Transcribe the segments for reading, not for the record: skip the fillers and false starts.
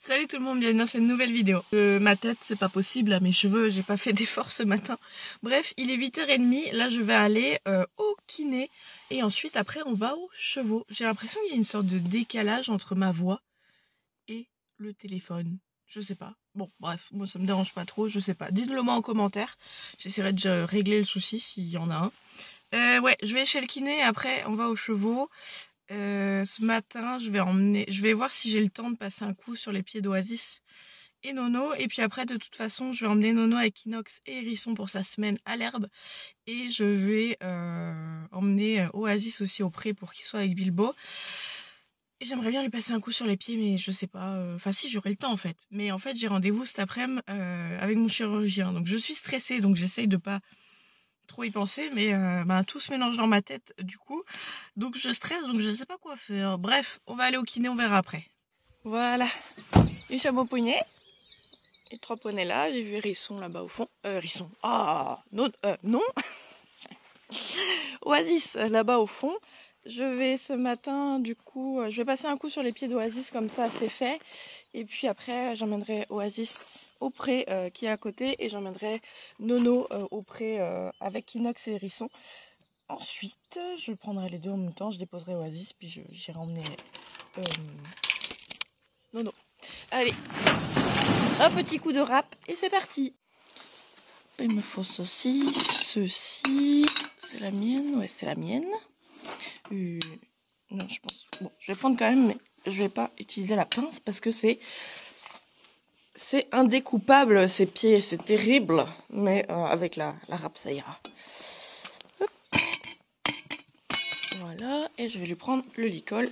Salut tout le monde, bienvenue dans cette nouvelle vidéo. Ma tête, c'est pas possible, là, mes cheveux, j'ai pas fait d'effort ce matin. Bref, il est 8h30, là je vais aller au kiné et ensuite après on va aux chevaux. J'ai l'impression qu'il y a une sorte de décalage entre ma voix et le téléphone. Je sais pas. Bon, bref, moi ça me dérange pas trop, je sais pas. Dites-le moi en commentaire, j'essaierai de régler le souci s'il y en a un. Ouais, je vais chez le kiné et après on va aux chevaux. Ce matin, je vais voir si j'ai le temps de passer un coup sur les pieds d'Oasis et Nono. Et puis après, de toute façon, je vais emmener Nono avec Inox et Hérisson pour sa semaine à l'herbe. Et je vais emmener Oasis aussi au pré pour qu'il soit avec Bilbo. Et j'aimerais bien lui passer un coup sur les pieds, mais je sais pas. Enfin, si, j'aurai le temps en fait. Mais en fait, j'ai rendez-vous cet après-midi avec mon chirurgien. Donc je suis stressée, donc j'essaye de pas trop y penser, mais tout se mélange dans ma tête du coup, donc je stresse, donc je sais pas quoi faire. Bref, on va aller au kiné, on verra après. Voilà, du chameau poney et 3 poneys là. J'ai vu Hérisson là-bas au fond. Hérisson, non Oasis là-bas au fond. Je vais ce matin du coup, je vais passer un coup sur les pieds d'Oasis, comme ça c'est fait, et puis après j'emmènerai Oasis au pré qui est à côté, et j'emmènerai Nono au pré avec Inox et Hérisson. Ensuite je prendrai les deux en même temps, je déposerai Oasis, puis j'irai emmener Nono. Allez, un petit coup de rap et c'est parti. Il me faut ceci, c'est la mienne, ouais c'est la mienne. Non, je pense. Bon, je vais prendre quand même, mais je vais pas utiliser la pince parce que c'est indécoupable ces pieds, c'est terrible. Mais avec la râpe, ça ira. Hop. Voilà, et je vais lui prendre le licol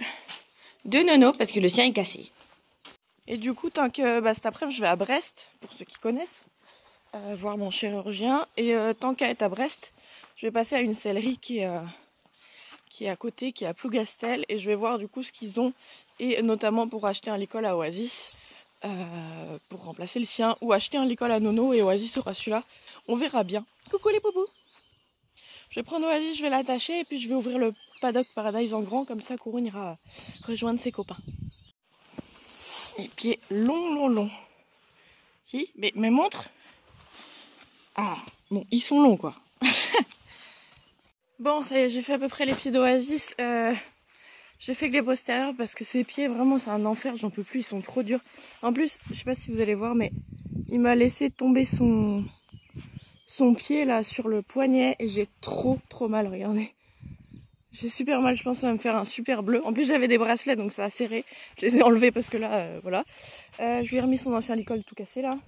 de Nono parce que le sien est cassé. Et du coup, tant que cet après-midi, je vais à Brest, pour ceux qui connaissent, voir mon chirurgien. Et tant qu'à être à Brest, je vais passer à une sellerie qui est à côté, qui est à Plougastel, et je vais voir du coup ce qu'ils ont, et notamment pour acheter un licol à Oasis, pour remplacer le sien, ou acheter un licol à Nono et Oasis aura celui-là. On verra bien. Coucou les poupous. Je vais prendre Oasis, je vais l'attacher, et puis je vais ouvrir le paddock Paradise en grand, comme ça Courune ira rejoindre ses copains. Les pieds longs. Si, mais montre. Ah, bon, ils sont longs quoi. Bon, ça y est, j'ai fait à peu près les pieds d'Oasis. J'ai fait que les postérieurs parce que ces pieds, vraiment, c'est un enfer, j'en peux plus, ils sont trop durs. En plus, je sais pas si vous allez voir, mais il m'a laissé tomber son pied là sur le poignet et j'ai trop mal, regardez. J'ai super mal, je pense que ça va me faire un super bleu. En plus, j'avais des bracelets, donc ça a serré. Je les ai enlevés parce que là, voilà. Je lui ai remis son ancien licol tout cassé là.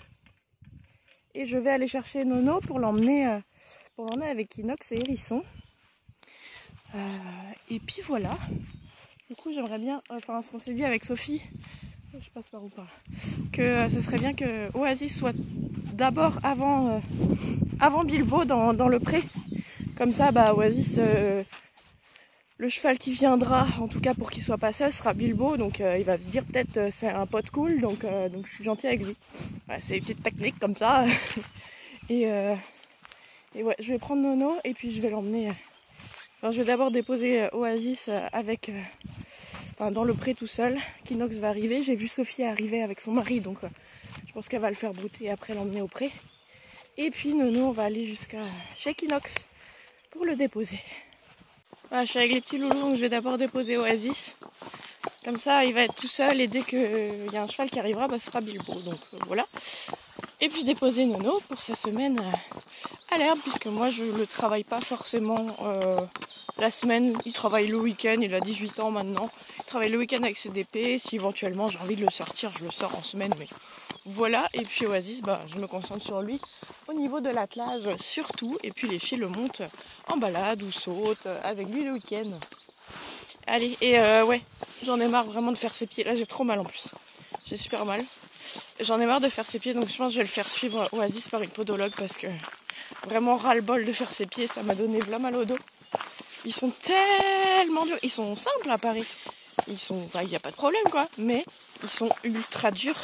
Et je vais aller chercher Nono pour l'emmener avec Inox et Hérisson. Et puis voilà. Du coup, j'aimerais bien, ce qu'on s'est dit avec Sophie, je passe par où par là, que ce serait bien que Oasis soit d'abord avant Bilbo dans le pré. Comme ça, Oasis, le cheval qui viendra, en tout cas pour qu'il soit pas seul, sera Bilbo. Donc il va se dire peut-être c'est un pote cool, donc je suis gentille avec lui. Voilà, c'est une petite technique comme ça. et ouais, je vais prendre Nono et puis je vais l'emmener. Je vais d'abord déposer Oasis dans le pré tout seul. Kinox va arriver. J'ai vu Sophie arriver avec son mari, donc je pense qu'elle va le faire brouter et après l'emmener au pré. Et puis Nono, on va aller jusqu'à chez Kinox pour le déposer. Voilà, je suis avec les petits loulous, donc je vais d'abord déposer Oasis. Comme ça, il va être tout seul et dès qu'il y a un cheval qui arrivera, ce sera Bilbo. Donc voilà. Et puis déposer Nono pour sa semaine à l'herbe, puisque moi je le travaille pas forcément la semaine. Il travaille le week-end, il a 18 ans maintenant. Il travaille le week-end avec ses DP. Si éventuellement j'ai envie de le sortir, je le sors en semaine. Mais voilà. Et puis Oasis, je me concentre sur lui au niveau de l'attelage surtout. Et puis les filles le montent en balade ou sautent avec lui le week-end. Allez, et ouais, j'en ai marre vraiment de faire ses pieds. Là j'ai trop mal en plus. J'ai super mal. J'en ai marre de faire ses pieds, donc je pense que je vais le faire suivre Oasis par une podologue parce que vraiment ras-le-bol de faire ses pieds, ça m'a donné v'là mal au dos. Ils sont tellement durs, ils sont simples à Paris. Il n'y a pas de problème quoi, mais ils sont ultra durs.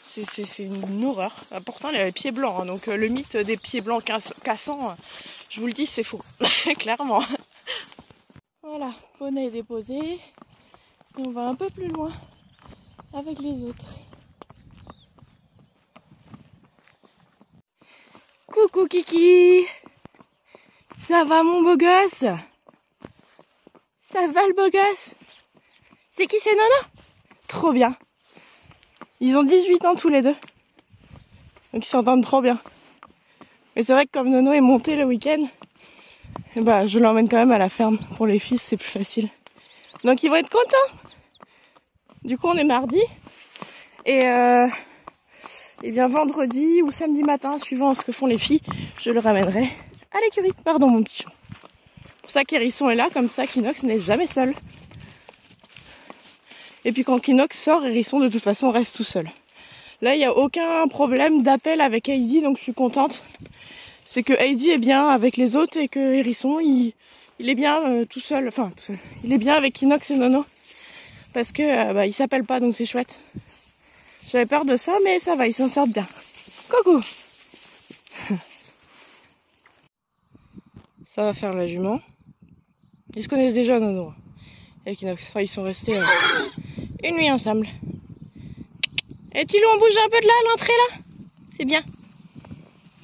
C'est une horreur. Pourtant il a les pieds blancs, hein, donc le mythe des pieds blancs cassants, je vous le dis, c'est faux, clairement. Voilà, poney est déposé. Et on va un peu plus loin avec les autres. Coucou Kiki. Ça va mon beau gosse? Ça va le beau gosse? C'est qui, c'est Nono? Trop bien. Ils ont 18 ans tous les deux. Donc ils s'entendent trop bien. Mais c'est vrai que comme Nono est monté le week-end, bah, je l'emmène quand même à la ferme. Pour les fils, c'est plus facile. Donc ils vont être contents. Du coup, on est mardi. Et bien vendredi ou samedi matin, suivant ce que font les filles, je le ramènerai à l'écurie. Pardon mon petit. C'est pour ça qu'Hérisson est là, comme ça Kinox n'est jamais seul. Et puis quand Kinox sort, Hérisson de toute façon reste tout seul. Là, il n'y a aucun problème d'appel avec Heidi, donc je suis contente. C'est que Heidi est bien avec les autres et que Hérisson, il est bien tout seul. Enfin, tout seul. Il est bien avec Kinox et Nono. Parce que bah, il s'appelle pas, donc c'est chouette. J'avais peur de ça, mais ça va, ils s'en sortent bien. Coucou. Ça va faire la jument. Ils se connaissent déjà, Nono et Kinox. Enfin, ils sont restés une nuit ensemble. Et Tilou, on bouge un peu de là, l'entrée là. C'est bien.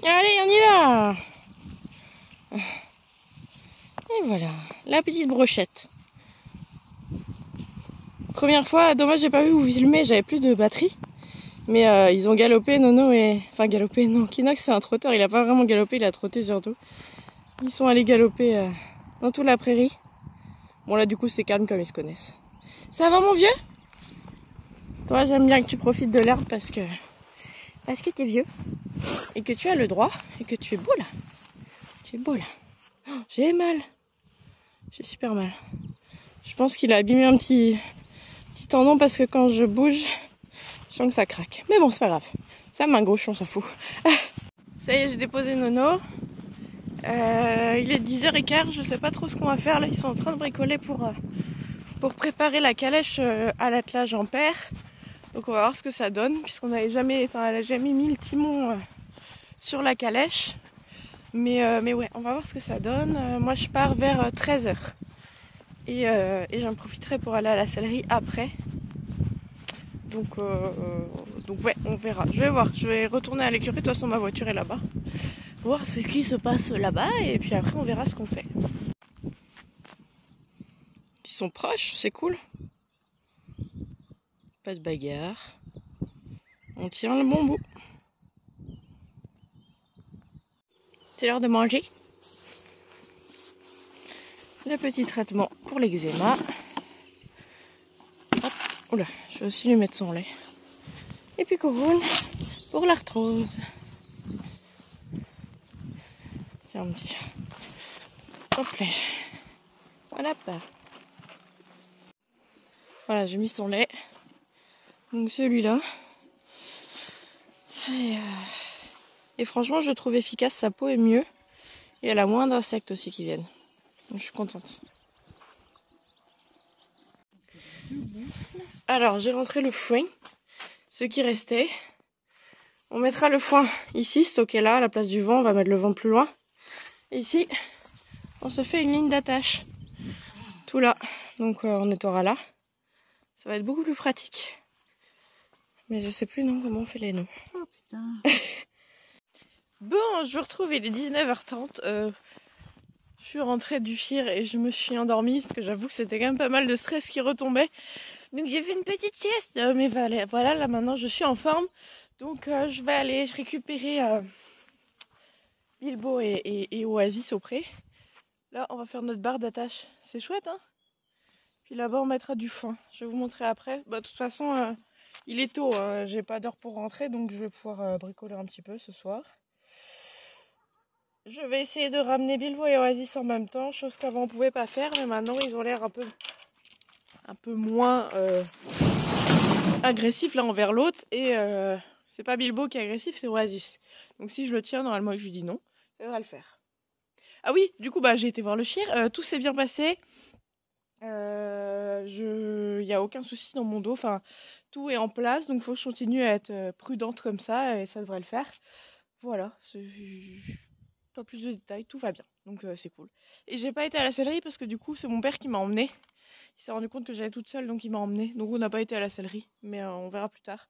Allez, on y va. Et voilà, la petite brochette. Première fois, dommage j'ai pas vu vous filmer, j'avais plus de batterie. Mais ils ont galopé, Nono et... Enfin galopé, non, Kinox c'est un trotteur, il a pas vraiment galopé, il a trotté surtout. Ils sont allés galoper dans toute la prairie. Bon là du coup c'est calme comme ils se connaissent. Ça va mon vieux? Toi j'aime bien que tu profites de l'herbe parce que t'es vieux. Et que tu as le droit, et que tu es beau là. Tu es beau là. Oh, j'ai mal. J'ai super mal. Je pense qu'il a abîmé un petit tendon parce que quand je bouge, je sens que ça craque. Mais bon, c'est pas grave. Ça, main gauche, on s'en fout. Ça y est, j'ai déposé Nono. Il est 10h15, je sais pas trop ce qu'on va faire. Là, ils sont en train de bricoler pour préparer la calèche à l'attelage en paire. Donc on va voir ce que ça donne, puisqu'on n'avait jamais, elle a jamais mis le timon sur la calèche. Mais ouais, on va voir ce que ça donne. Moi, je pars vers 13h. Et j'en profiterai pour aller à la sellerie après. Donc ouais, on verra. Je vais voir, je vais retourner à l'écurie. De toute façon, ma voiture est là-bas. Voir ce qui se passe là-bas. Et puis après, on verra ce qu'on fait. Ils sont proches, c'est cool. Pas de bagarre. On tient le bon bout. C'est l'heure de manger. Le petit traitement pour l'eczéma. Oula, je vais aussi lui mettre son lait. Et puis couronne pour l'arthrose. Tiens, un petit. Hop là. Voilà pas. Voilà, j'ai mis son lait. Donc celui-là. Et franchement, je trouve efficace. Sa peau est mieux. Et elle a moins d'insectes aussi qui viennent. Donc je suis contente. Alors, j'ai rentré le foin. Ce qui restait. On mettra le foin ici, stocké là, à la place du vent. On va mettre le vent plus loin. Et ici, on se fait une ligne d'attache. Tout là. Donc on nettoiera là. Ça va être beaucoup plus pratique. Mais je sais plus non comment on fait les nœuds. Oh putain. Bon, je vous retrouve, il est 19h30. Je suis rentrée du FIR et je me suis endormie parce que j'avoue que c'était quand même pas mal de stress qui retombait. Donc j'ai fait une petite sieste. Mais voilà, là maintenant je suis en forme. Donc je vais aller récupérer Bilbo et Oasis au pré. Là on va faire notre barre d'attache. C'est chouette hein. Puis là-bas on mettra du foin. Je vais vous montrer après. Bah de toute façon il est tôt. J'ai pas d'heure pour rentrer donc je vais pouvoir bricoler un petit peu ce soir. Je vais essayer de ramener Bilbo et Oasis en même temps, chose qu'avant on pouvait pas faire, mais maintenant ils ont l'air un peu moins agressifs l'un envers l'autre. Et c'est pas Bilbo qui est agressif, c'est Oasis. Donc si je le tiens normalement et que je lui dis non, ça devrait le faire. Ah oui, du coup bah j'ai été voir le chien, tout s'est bien passé. Il n'y a aucun souci dans mon dos, enfin tout est en place, donc il faut que je continue à être prudente comme ça et ça devrait le faire. Voilà, pas plus de détails, tout va bien, donc c'est cool. Et j'ai pas été à la sellerie parce que du coup c'est mon père qui m'a emmenée. Il s'est rendu compte que j'allais toute seule donc il m'a emmenée. Donc on n'a pas été à la sellerie, mais on verra plus tard.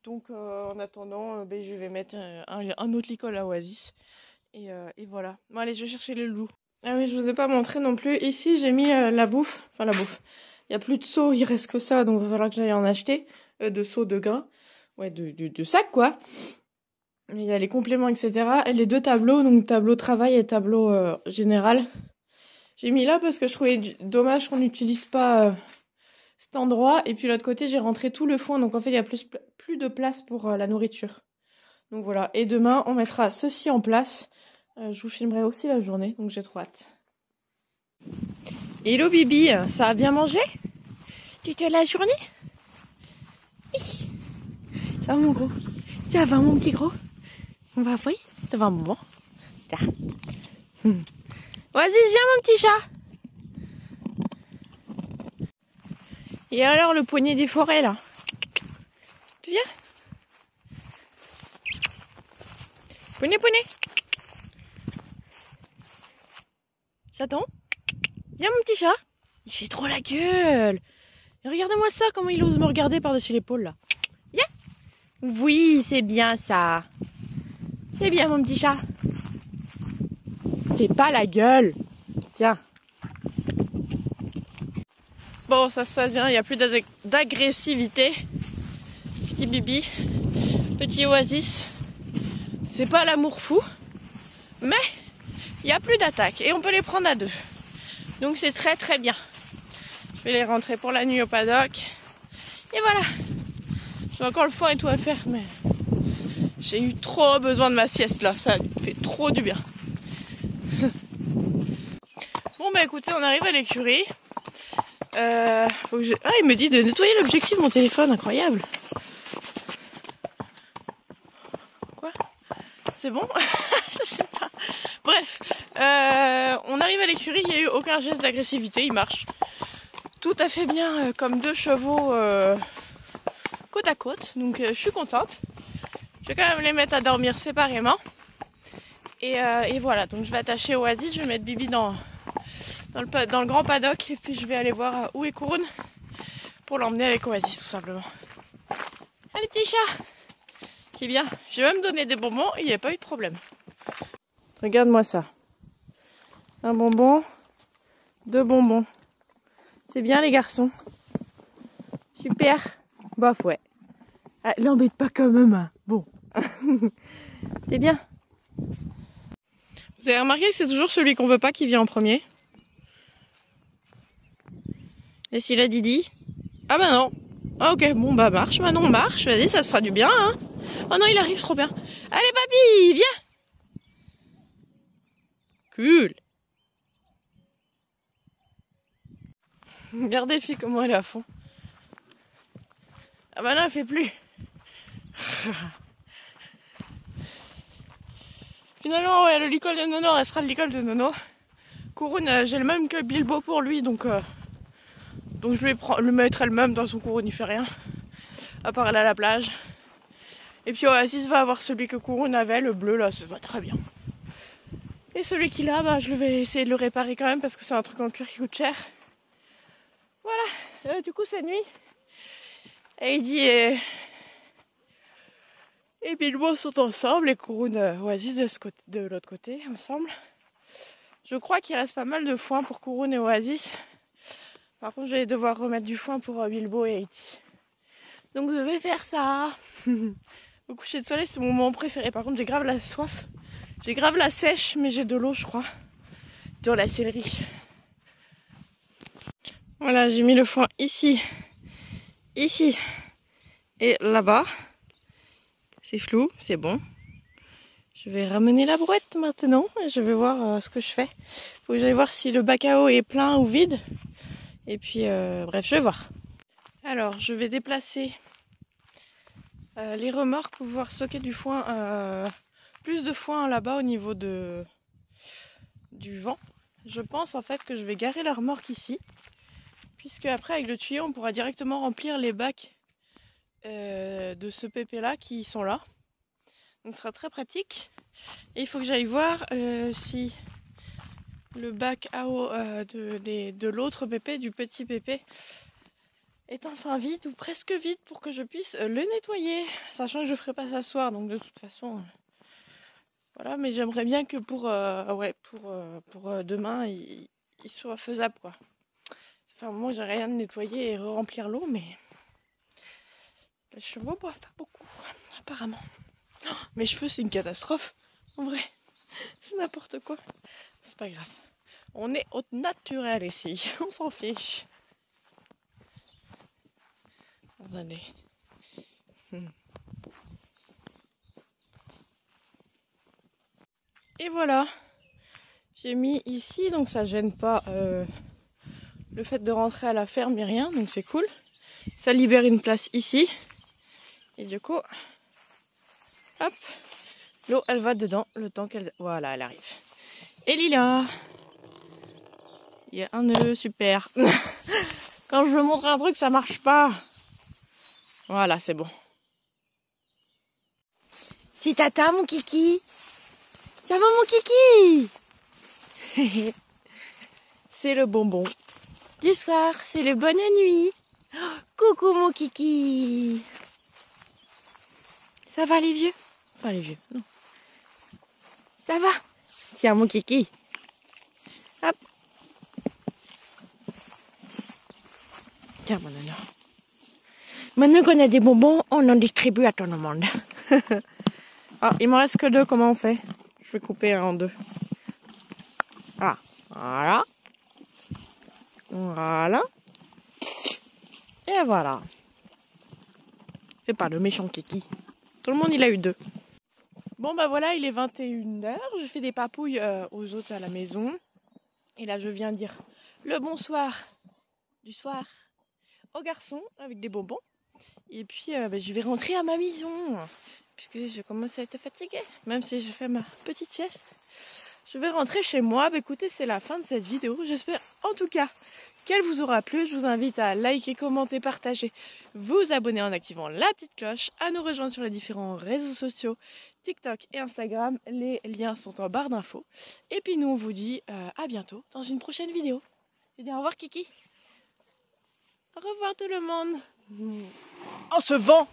Donc en attendant, je vais mettre un autre licol à Oasis. Et voilà. Bon allez, je vais chercher le loup. Ah oui, je vous ai pas montré non plus. Ici, j'ai mis la bouffe. Enfin, la bouffe. Il n'y a plus de seaux, il reste que ça, donc il va falloir que j'aille en acheter. De seaux de grains. Ouais, de sacs, quoi. Il y a les compléments, etc. Et les deux tableaux, donc tableau travail et tableau général. J'ai mis là parce que je trouvais dommage qu'on n'utilise pas cet endroit. Et puis l'autre côté, j'ai rentré tout le foin. Donc en fait, il y a plus de place pour la nourriture. Donc voilà. Et demain, on mettra ceci en place. Je vous filmerai aussi la journée, donc j'ai trop hâte. Hello Bibi, ça a bien mangé? Tu te la journée? Oui. Ça va mon gros? Ça va mon petit gros? On va voir? Ça va mon bon? Tiens. Vas-y, viens mon petit chat. Et alors le poignet des forêts là? Tu viens? Poney, poney. Chaton? Viens mon petit chat. Il fait trop la gueule. Et regardez-moi ça, comment il ose me regarder par-dessus l'épaule là. Viens. Oui, c'est bien ça. C'est bien mon petit chat. Fais pas la gueule. Tiens. Bon, ça se passe bien, il n'y a plus d'agressivité. Petit Bibi, petit Oasis. C'est pas l'amour fou, mais il n'y a plus d'attaque et on peut les prendre à deux. Donc c'est très très bien. Je vais les rentrer pour la nuit au paddock. Et voilà. J'ai encore le foin et tout à faire, mais j'ai eu trop besoin de ma sieste là. Ça fait trop du bien. Bon bah écoutez, on arrive à l'écurie. Ah, il me dit de nettoyer l'objectif de mon téléphone, incroyable. Quoi? C'est bon? Je sais pas. Bref, on arrive à l'écurie, il n'y a eu aucun geste d'agressivité, il marche tout à fait bien comme deux chevaux côte à côte, donc je suis contente. Je vais quand même les mettre à dormir séparément. Et voilà, donc je vais attacher Oasis, je vais mettre Bibi dans le grand paddock et puis je vais aller voir où est Kouroun pour l'emmener avec Oasis tout simplement. Allez petit chat! C'est bien, je vais même donner des bonbons et il n'y a pas eu de problème. Regarde-moi ça. Un bonbon, deux bonbons. C'est bien les garçons. Super. Bof ouais. Ah, l'embête pas quand même. Hein. Bon. C'est bien. Vous avez remarqué que c'est toujours celui qu'on veut pas qui vient en premier? Et s'il a Didi? Ah bah non. Ah ok, bon bah marche, Manon, marche. Vas-y, ça te fera du bien. Hein. Oh non, il arrive trop bien. Allez Babi, viens. Cool. Regardez les filles comment elle est à fond. Ah bah non, elle fait plus. Finalement, ouais, l'école de Nono restera l'école de Nono. Kouroun, j'ai le même que Bilbo pour lui, donc je vais le mettre elle-même dans son Kouroun, il fait rien. À part aller à la plage. Et puis Oasis va avoir celui que Kouroun avait, le bleu là, ça va très bien. Et celui qu'il a, bah, je vais essayer de le réparer quand même parce que c'est un truc en cuir qui coûte cher. Voilà, du coup c'est nuit. Heidi et Bilbo sont ensemble et Kouroun Oasis de l'autre côté ensemble. Je crois qu'il reste pas mal de foin pour Kouroun et Oasis. Par contre je vais devoir remettre du foin pour Bilbo et Heidi. Donc je vais faire ça. Au coucher de soleil c'est mon moment préféré. Par contre j'ai grave la soif. J'ai grave la sèche mais j'ai de l'eau je crois. Dans la céleri. Voilà, j'ai mis le foin ici, ici et là-bas. C'est flou, c'est bon. Je vais ramener la brouette maintenant et je vais voir ce que je fais. Faut que j'aille voir si le bac à eau est plein ou vide. Et puis, bref, je vais voir. Alors, je vais déplacer les remorques pour pouvoir stocker du foin, plus de foin là-bas au niveau du vent. Je pense en fait que je vais garer la remorque ici. Puisque après avec le tuyau on pourra directement remplir les bacs de ce pépé là qui sont là. Donc ce sera très pratique. Et il faut que j'aille voir si le bac à eau de l'autre pépé, du petit pépé, est enfin vide ou presque vide pour que je puisse le nettoyer. Sachant que je ne ferai pas ça ce soir, donc de toute façon, Voilà, mais j'aimerais bien que pour demain, il soit faisable, quoi. Ça fait un moment que j'ai rien de nettoyer et remplir l'eau, mais les chevaux boivent pas beaucoup, apparemment. Oh, mes cheveux, c'est une catastrophe, en vrai. C'est n'importe quoi. C'est pas grave. On est au naturel ici, on s'en fiche. Attendez. Et voilà. J'ai mis ici, donc ça gêne pas le fait de rentrer à la ferme ni rien, donc c'est cool. Ça libère une place ici. Et du coup, hop, l'eau elle va dedans le temps qu'elle... Voilà, elle arrive. Et Lila, il y a un nœud, super. Quand je veux montrer un truc, ça marche pas. Voilà, c'est bon. C'est tata, mon kiki. Ça va, mon kiki? C'est le bonbon du soir, c'est le bonne nuit. Oh, coucou, mon kiki. Ça va, les vieux? Enfin, les vieux, non. Ça va? Tiens, mon kiki. Hop. Tiens, mon nana. Maintenant qu'on a des bonbons, on en distribue à tout le monde. Ah, il me reste que 2, comment on fait? Je vais couper en 2. Ah, voilà. Voilà. Et voilà. C'est pas le méchant kiki. Tout le monde, il a eu 2. Bon, bah voilà, il est 21h. Je fais des papouilles aux autres à la maison. Et là, je viens dire le bonsoir du soir aux garçons avec des bonbons. Et puis, je vais rentrer à ma maison. Puisque je commence à être fatiguée. Même si je fais ma petite sieste. Je vais rentrer chez moi. Bah, écoutez, c'est la fin de cette vidéo. J'espère en tout cas qu'elle vous aura plu. Je vous invite à liker, commenter, partager, vous abonner en activant la petite cloche, à nous rejoindre sur les différents réseaux sociaux, TikTok et Instagram. Les liens sont en barre d'infos. Et puis nous, on vous dit à bientôt dans une prochaine vidéo. Je dis au revoir, Kiki. Au revoir tout le monde. On se vend.